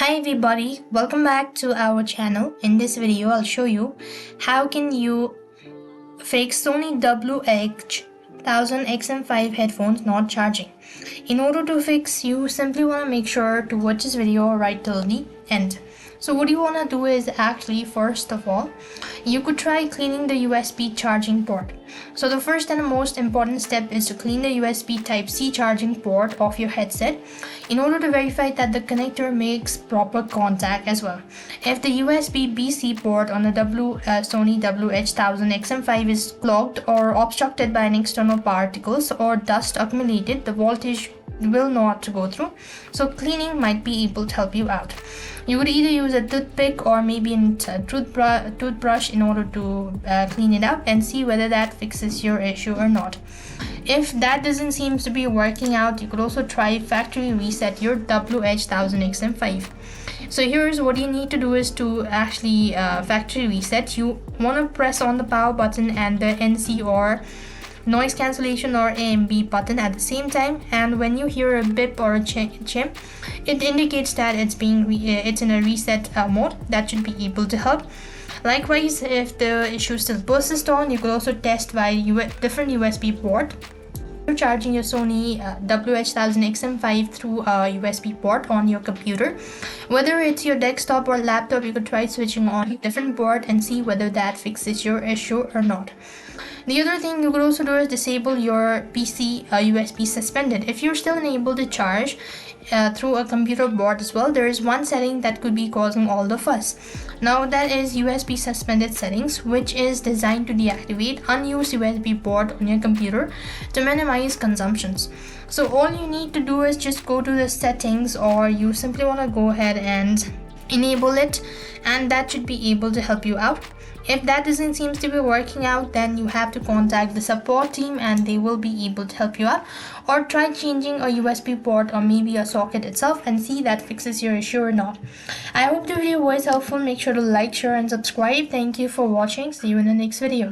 Hi everybody, welcome back to our channel. In this video I'll show you how can you fix Sony WH-1000XM5 headphones not charging. In order to fix, you simply want to make sure to watch this video right till the end. So what you want to do is actually, first of all, you could try cleaning the USB charging port. So the first and the most important step is to clean the USB Type-C charging port of your headset in order to verify that the connector makes proper contact as well. If the USB-B-C port on the Sony WH-1000XM5 is clogged or obstructed by an external particles or dust accumulated, the voltage will not go through. So cleaning might be able to help you out. You would either use a toothpick or maybe a toothbrush in order to clean it up and see whether that fixes your issue or not. If that doesn't seem to be working out, you could also try factory reset your WH-1000XM5. So here's what you need to do is to actually factory reset. You want to press on the power button and the NC or noise cancellation or AMB button at the same time, and when you hear a beep or a chime, it indicates that it's in a reset mode. That should be able to help. Likewise, if the issue still persists on, you could also test via different USB port. You're charging your Sony WH-1000XM5 through a USB port on your computer. Whether it's your desktop or laptop, you could try switching on a different port and see whether that fixes your issue or not. The other thing you could also do is disable your PC USB suspended. If you're still unable to charge through a computer board as well, there is one setting that could be causing all the fuss. Now that is USB suspended settings, which is designed to deactivate unused USB port on your computer to minimize consumptions. So all you need to do is just go to the settings, or you simply want to go ahead and enable it, and that should be able to help you out. If that doesn't seem to be working out, then you have to contact the support team and they will be able to help you out, or try changing a USB port or maybe a socket itself and see that fixes your issue or not. I hope the video was helpful. Make sure to like, share and subscribe. Thank you for watching. See you in the next video.